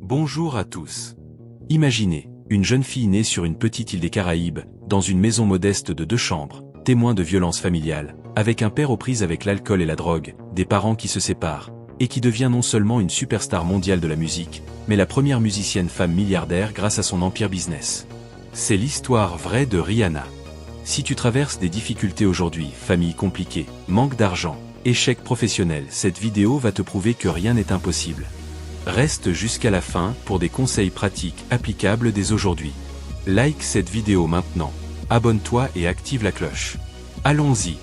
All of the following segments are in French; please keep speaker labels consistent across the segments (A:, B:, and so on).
A: Bonjour à tous. Imaginez, une jeune fille née sur une petite île des Caraïbes, dans une maison modeste de 2 chambres, témoin de violences familiales, avec un père aux prises avec l'alcool et la drogue, des parents qui se séparent, et qui devient non seulement une superstar mondiale de la musique, mais la première musicienne femme milliardaire grâce à son empire business. C'est l'histoire vraie de Rihanna. Si tu traverses des difficultés aujourd'hui, famille compliquée, manque d'argent, échec professionnel, cette vidéo va te prouver que rien n'est impossible. Reste jusqu'à la fin pour des conseils pratiques applicables dès aujourd'hui. Like cette vidéo maintenant, abonne-toi et active la cloche. Allons-y.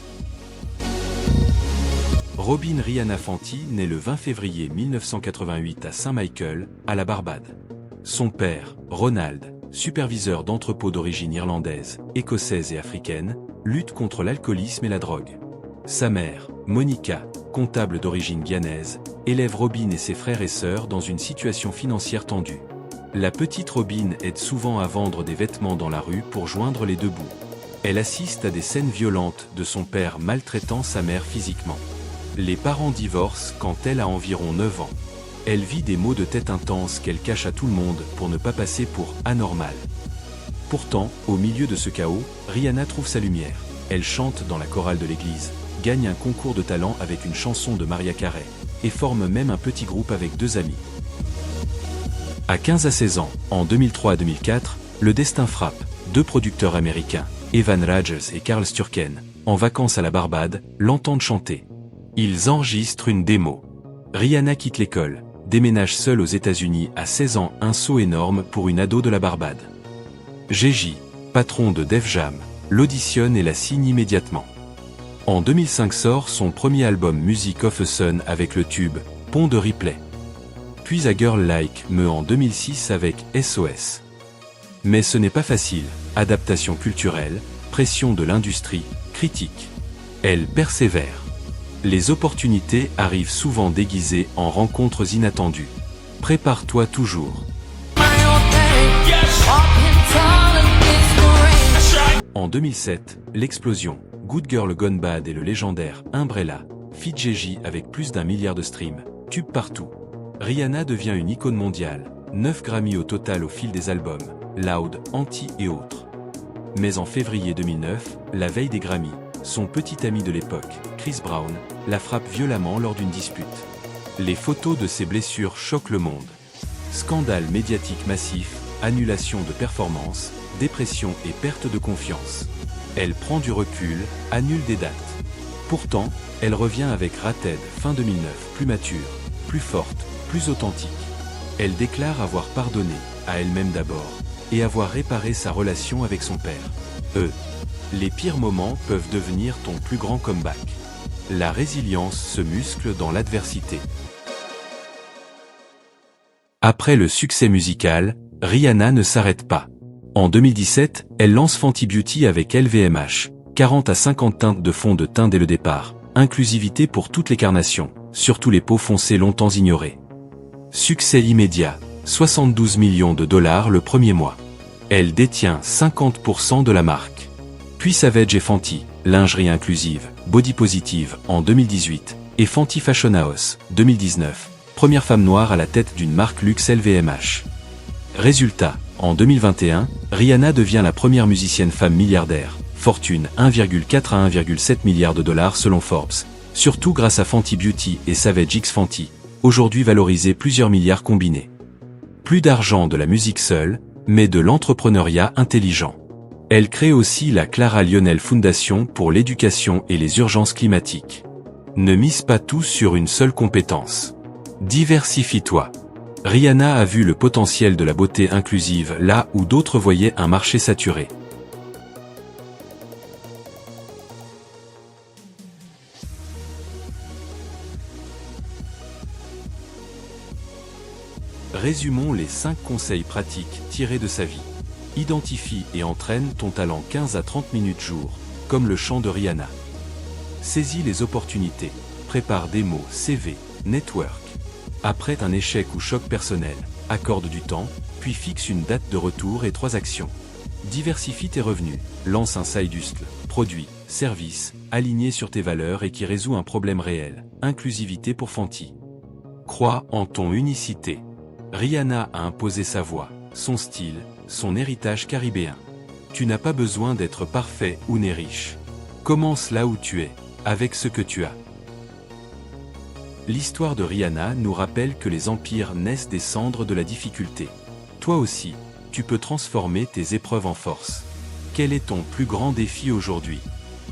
A: Robin Rihanna Fenty naît le 20 février 1988 à Saint-Michael, à la Barbade. Son père, Ronald, superviseur d'entrepôt d'origine irlandaise, écossaise et africaine, lutte contre l'alcoolisme et la drogue. Sa mère, Monica, comptable d'origine guyanaise, élève Robin et ses frères et sœurs dans une situation financière tendue. La petite Robin aide souvent à vendre des vêtements dans la rue pour joindre les deux bouts. Elle assiste à des scènes violentes de son père maltraitant sa mère physiquement. Les parents divorcent quand elle a environ 9 ans. Elle vit des maux de tête intenses qu'elle cache à tout le monde pour ne pas passer pour anormale. Pourtant, au milieu de ce chaos, Rihanna trouve sa lumière. Elle chante dans la chorale de l'église, gagne un concours de talent avec une chanson de Mariah Carey, et forme même un petit groupe avec 2 amis. À 15 à 16 ans, en 2003 à 2004, le destin frappe, 2 producteurs américains, Evan Rogers et Carl Sturken, en vacances à la Barbade, l'entendent chanter. Ils enregistrent une démo. Rihanna quitte l'école, déménage seule aux États-Unis à 16 ans, un saut énorme pour une ado de la Barbade. Gigi, patron de Def Jam, l'auditionne et la signe immédiatement. En 2005 sort son premier album Music of a Son avec le tube Pont de Ripley. Puis A Girl Like Me en 2006 avec SOS. Mais ce n'est pas facile, adaptation culturelle, pression de l'industrie, critique. Elle persévère. Les opportunités arrivent souvent déguisées en rencontres inattendues. Prépare-toi toujours. En 2007, l'explosion, Good Girl Gone Bad et le légendaire Umbrella, feat. Gigi avec plus d'1 milliard de streams, tube partout. Rihanna devient une icône mondiale, 9 Grammy au total au fil des albums, Loud, Anti et autres. Mais en février 2009, la veille des Grammy, son petit ami de l'époque, Chris Brown, la frappe violemment lors d'une dispute. Les photos de ses blessures choquent le monde. Scandale médiatique massif, annulation de performances, dépression et perte de confiance. Elle prend du recul, annule des dates. Pourtant, elle revient avec Rated fin 2009, plus mature, plus forte, plus authentique. Elle déclare avoir pardonné, à elle-même d'abord, et avoir réparé sa relation avec son père. Les pires moments peuvent devenir ton plus grand comeback. La résilience se muscle dans l'adversité. Après le succès musical, Rihanna ne s'arrête pas. En 2017, elle lance Fenty Beauty avec LVMH, 40 à 50 teintes de fond de teint dès le départ, inclusivité pour toutes les carnations, surtout les peaux foncées longtemps ignorées. Succès immédiat, 72 millions de dollars le premier mois. Elle détient 50% de la marque. Puis Savage et Fenty, lingerie inclusive, body positive en 2018, et Fenty Fashion House, 2019, première femme noire à la tête d'une marque luxe LVMH. Résultat, en 2021, Rihanna devient la première musicienne femme milliardaire, fortune 1,4 à 1,7 milliard de dollars selon Forbes, surtout grâce à Fenty Beauty et Savage X Fenty, aujourd'hui valorisés plusieurs milliards combinés. Plus d'argent de la musique seule, mais de l'entrepreneuriat intelligent. Elle crée aussi la Clara Lionel Foundation pour l'éducation et les urgences climatiques. Ne mise pas tout sur une seule compétence. Diversifie-toi. Rihanna a vu le potentiel de la beauté inclusive là où d'autres voyaient un marché saturé. Résumons les 5 conseils pratiques tirés de sa vie. Identifie et entraîne ton talent 15 à 30 minutes jour, comme le chant de Rihanna. Saisis les opportunités, prépare démos, CV, network. Après un échec ou choc personnel, accorde du temps, puis fixe une date de retour et 3 actions. Diversifie tes revenus, lance un side hustle, produit, service, aligné sur tes valeurs et qui résout un problème réel. Inclusivité pour Fenty. Crois en ton unicité. Rihanna a imposé sa voix, son style, son héritage caribéen. Tu n'as pas besoin d'être parfait ou né riche. Commence là où tu es, avec ce que tu as. L'histoire de Rihanna nous rappelle que les empires naissent des cendres de la difficulté. Toi aussi, tu peux transformer tes épreuves en force. Quel est ton plus grand défi aujourd'hui?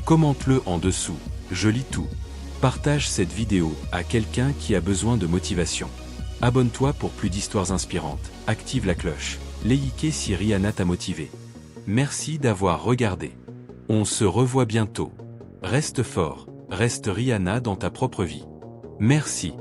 A: Commente-le en dessous, je lis tout. Partage cette vidéo à quelqu'un qui a besoin de motivation. Abonne-toi pour plus d'histoires inspirantes, active la cloche, likez si Rihanna t'a motivé. Merci d'avoir regardé. On se revoit bientôt. Reste fort, reste Rihanna dans ta propre vie. Merci.